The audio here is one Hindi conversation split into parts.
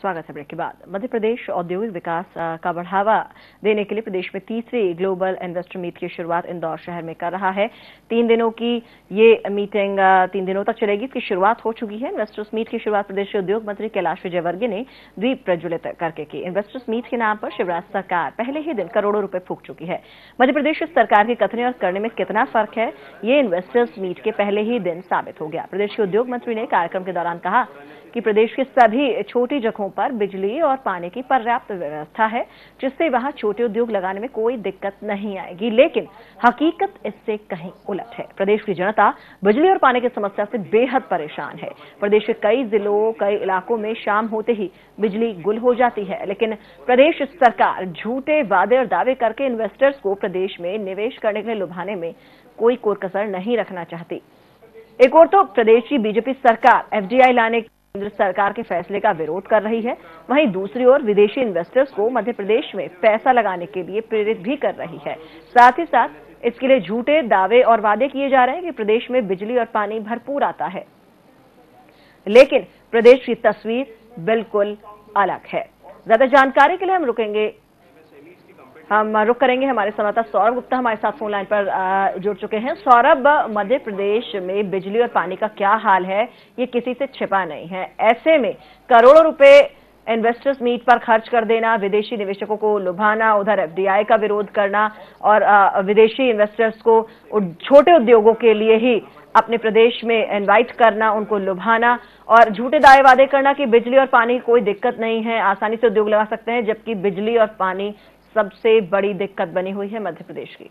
स्वागत है ब्रेक के बाद। मध्य प्रदेश औद्योगिक विकास का बढ़ावा देने के लिए प्रदेश में तीसरी ग्लोबल इन्वेस्टर मीट की शुरुआत इंदौर शहर में कर रहा है। 3 दिनों की ये मीटिंग 3 दिनों तक चलेगी। इसकी शुरुआत हो चुकी है। इन्वेस्टर्स मीट की शुरुआत प्रदेश के उद्योग मंत्री कैलाश विजयवर्गीय ने दीप प्रज्वलित करके की। इन्वेस्टर्स मीट के नाम पर शिवराज सरकार पहले ही दिन करोड़ों रुपए फूंक चुकी है। मध्य प्रदेश सरकार के कथने और करने में कितना फर्क है, ये इन्वेस्टर्स मीट के पहले ही दिन साबित हो गया। प्रदेश के उद्योग मंत्री ने कार्यक्रम के दौरान कहा कि प्रदेश के सभी छोटी जगहों पर बिजली और पानी की पर्याप्त व्यवस्था है, जिससे वहां छोटे उद्योग लगाने में कोई दिक्कत नहीं आएगी। लेकिन हकीकत इससे कहीं उलट है। प्रदेश की जनता बिजली और पानी की समस्या से बेहद परेशान है। प्रदेश के कई जिलों, कई इलाकों में शाम होते ही बिजली गुल हो जाती है, लेकिन प्रदेश सरकार झूठे वादे और दावे करके इन्वेस्टर्स को प्रदेश में निवेश करने के लिए लुभाने में कोई कोर-कसर नहीं रखना चाहती। एक ओर तो प्रदेश की बीजेपी सरकार एफडीआई लाने केंद्र सरकार के फैसले का विरोध कर रही है, वहीं दूसरी ओर विदेशी इन्वेस्टर्स को मध्य प्रदेश में पैसा लगाने के लिए प्रेरित भी कर रही है। साथ ही साथ इसके लिए झूठे दावे और वादे किए जा रहे हैं कि प्रदेश में बिजली और पानी भरपूर आता है, लेकिन प्रदेश की तस्वीर बिल्कुल अलग है। ज्यादा जानकारी के लिए हम रुक करेंगे। हमारे संवाददाता सौरभ गुप्ता हमारे साथ फोन लाइन पर जुड़ चुके हैं। सौरभ, मध्य प्रदेश में बिजली और पानी का क्या हाल है, ये किसी से छिपा नहीं है। ऐसे में करोड़ों रुपए इन्वेस्टर्स मीट पर खर्च कर देना, विदेशी निवेशकों को लुभाना, उधर एफडीआई का विरोध करना और विदेशी इन्वेस्टर्स को छोटे उद्योगों के लिए ही अपने प्रदेश में इनवाइट करना, उनको लुभाना और झूठे दावे वादे करना कि बिजली और पानी की कोई दिक्कत नहीं है, आसानी से उद्योग लगा सकते हैं, जबकि बिजली और पानी सबसे बड़ी दिक्कत बनी हुई है मध्य प्रदेश की।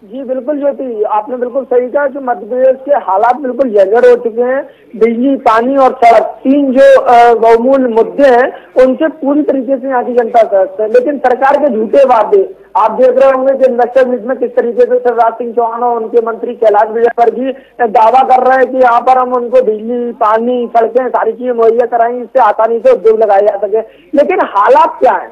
जी बिल्कुल ज्योति, आपने बिल्कुल सही कहा कि मध्य प्रदेश के हालात बिल्कुल जर्जर हो चुके हैं। बिजली, पानी और सड़क, 3 जो बहुमूल मुद्दे हैं, उनसे पूरी तरीके से यहाँ की जनता त्रस्त है। लेकिन सरकार के झूठे वादे आप देख रहे होंगे कि इन्वेस्टर मीट में किस तरीके से शिवराज सिंह चौहान और उनके मंत्री कैलाश विजयवर्गीय दावा कर रहे हैं कि यहाँ पर हम उनको बिजली, पानी, सड़कें, सारी चीजें मुहैया कराएंगे, इससे आसानी से उद्योग लगाए जा सके। लेकिन हालात क्या है?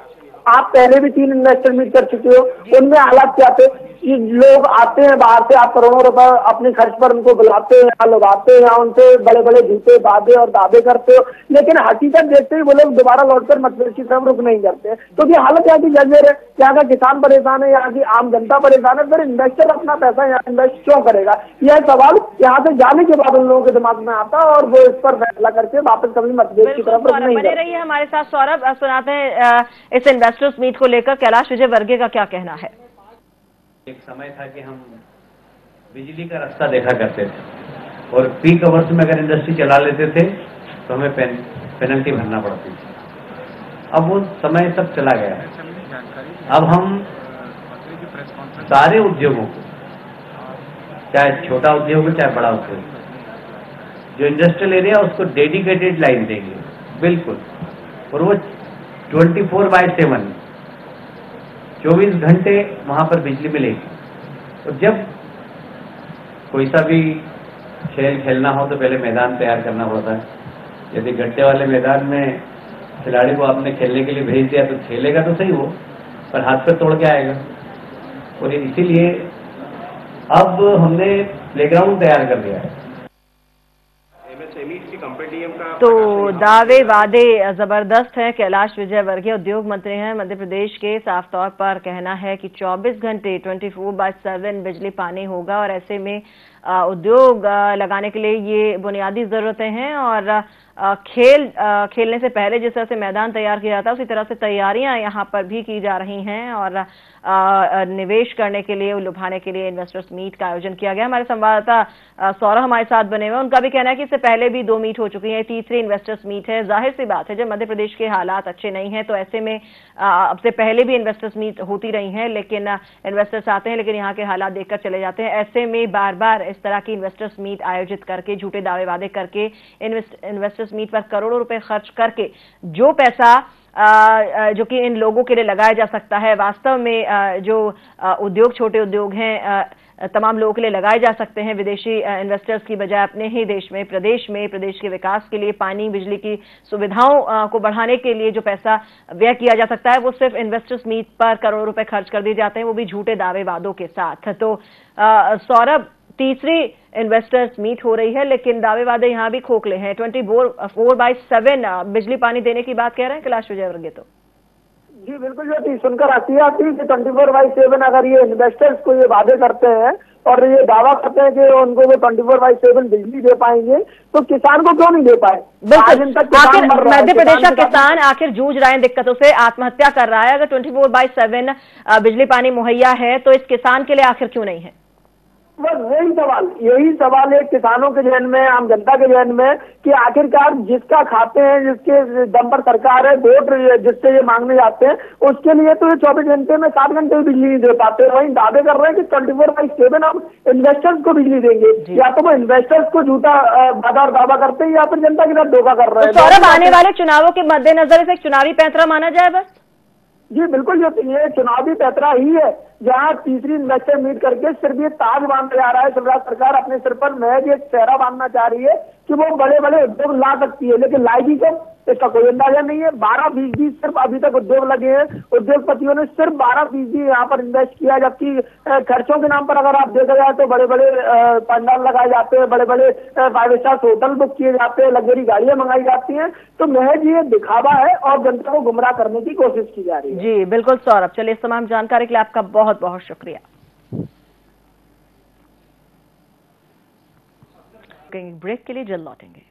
आप पहले भी 3 इन्वेस्टर मीट कर चुके हो, उनमें हालात क्या थे कि लोग आते हैं बाहर से, आप करोड़ों रुपए अपने खर्च पर उनको बुलाते हैं, लुभाते हैं, उनसे बड़े बड़े झूठे वादे और दावे करते हो, लेकिन हकीकत देखते ही वो लोग दोबारा लौटकर मध्य प्रदेश की तरफ रुक नहीं करते। तो ये हालत यहाँ की जर्जर है। यहाँ का किसान परेशान है, यहाँ की आम जनता परेशान है, फिर इन्वेस्टर अपना पैसा यहाँ इन्वेस्ट क्यों करेगा? यह सवाल यहाँ से जाने के बाद उन लोगों के दिमाग में आता है और वो इस पर फैसला करके वापस कभी मध्य प्रदेश की तरफ रुक नहीं करते। बने रहिए हमारे साथ सौरभ। सुनाते हैं इस इन्वेस्टर्स मीट को लेकर कैलाश विजयवर्गीय का क्या कहना है। एक समय था कि हम बिजली का रास्ता देखा करते थे और पीक आवर्स में अगर इंडस्ट्री चला लेते थे तो हमें पेनल्टी भरना पड़ती थी। अब वो समय सब चला गया है। अब हम सारे उद्योगों को, चाहे छोटा उद्योग हो चाहे बड़ा उद्योग, जो इंडस्ट्रियल एरिया उसको डेडिकेटेड लाइन देंगे बिल्कुल, और वो 24/7 24 घंटे वहां पर बिजली मिलेगी। और जब कोई सा भी खेल खेलना हो तो पहले मैदान तैयार करना पड़ता है। यदि गड्ढे वाले मैदान में खिलाड़ी को आपने खेलने के लिए भेज दिया तो खेलेगा तो सही वो, पर हाथ पे तोड़ के आएगा। और इसीलिए अब हमने प्लेग्राउंड तैयार कर दिया है। तो दावे वादे जबरदस्त है। कैलाश विजयवर्गीय उद्योग मंत्री हैं मध्य प्रदेश के। साफ तौर पर कहना है कि 24 घंटे 24/7 बिजली पानी होगा और ऐसे में उद्योग लगाने के लिए ये बुनियादी जरूरतें हैं। और खेलने से पहले जिस तरह से मैदान तैयार किया जाता है, उसी तरह से तैयारियां यहाँ पर भी की जा रही हैं और निवेश करने के लिए, लुभाने के लिए इन्वेस्टर्स मीट का आयोजन किया गया। हमारे संवाददाता सौरभ हमारे साथ बने हुए, उनका भी कहना है कि इससे पहले भी 2 मीट हो चुकी है, तीसरी इन्वेस्टर्स मीट है। जाहिर सी बात है, जब मध्य प्रदेश के हालात अच्छे नहीं है तो ऐसे में अब से पहले भी इन्वेस्टर्स मीट होती रही है, लेकिन इन्वेस्टर्स आते हैं लेकिन यहाँ के हालात देखकर चले जाते हैं। ऐसे में बार बार इस तरह की इन्वेस्टर्स मीट आयोजित करके, झूठे दावे वादे करके, इन्वेस्टर्स मीट पर करोड़ों रुपए खर्च करके जो पैसा जो कि इन लोगों के लिए लगाया जा सकता है, वास्तव में जो उद्योग, छोटे उद्योग हैं, तमाम लोगों के लिए लगाए जा सकते हैं विदेशी इन्वेस्टर्स की बजाय अपने ही देश में, प्रदेश के विकास के लिए, पानी, बिजली की सुविधाओं को बढ़ाने के लिए जो पैसा व्यय किया जा सकता है, वो सिर्फ इन्वेस्टर्स मीट पर करोड़ों रुपए खर्च कर दिए जाते हैं, वो भी झूठे दावे वादों के साथ। तो सौरभ, तीसरी इन्वेस्टर्स मीट हो रही है, लेकिन दावे वादे यहाँ भी खोखले हैं। 24/7 बिजली पानी देने की बात कह रहे हैं कैलाश विजयवर्गीय। तो जी बिल्कुल ज्योति, सुनकर आती आती कि 24/7 अगर ये इन्वेस्टर्स को ये वादे करते हैं और ये दावा करते हैं कि उनको वो 24/7 बिजली दे पाएंगे, तो किसान को क्यों नहीं दे पाए? आखिर मध्य प्रदेश का किसान आखिर जूझ रहे हैं दिक्कतों से, आत्महत्या कर रहा है। अगर 24/7 बिजली पानी मुहैया है तो इस किसान के लिए आखिर क्यों नहीं है? बस यही सवाल है किसानों के जहन में, आम जनता के जहन में, कि आखिरकार जिसका खाते हैं, जिसके दम पर सरकार है, वोट जिससे ये मांगने जाते हैं, उसके लिए तो ये 24 घंटे में 7 घंटे बिजली नहीं दे पाते। वहीं दावे कर रहे हैं कि 24/7 हम इन्वेस्टर्स को बिजली देंगे। या तो वो इन्वेस्टर्स को झूठा वादा और दावा करते हैं या फिर जनता के साथ धोखा कर रहे हैं। सौरभ, आने वाले चुनावों के मद्देनजर इसे एक चुनावी पैंतरा माना जाए बस? जी बिल्कुल, ये चुनावी पैंतरा ही है, जहां तीसरी इन्वेस्टर मीट करके सिर्फ ये ताज बांधा जा रहा है। शिवराज सरकार अपने सिर पर महज एक सेहरा बांधना चाह रही है कि वो बड़े बड़े उद्योग ला सकती है, लेकिन लाएगी कब, इसका कोई अंदाजा नहीं है। 12% सिर्फ अभी तक उद्योग लगे हैं, उद्योगपतियों ने सिर्फ 12% यहाँ पर इन्वेस्ट किया, जबकि खर्चों के नाम पर अगर आप देखा जाए तो बड़े बड़े पंडाल लगाए जाते हैं, बड़े बड़े 5 स्टार होटल बुक किए जाते हैं, लग्जरी गाड़ियां मंगाई जाती हैं। तो महज ये दिखावा है और जनता को गुमराह करने की कोशिश की जा रही है। जी बिल्कुल सौरभ, चलिए इस तमाम जानकारी के लिए आपका बहुत बहुत शुक्रिया। ब्रेक के लिए जल्द लौटेंगे।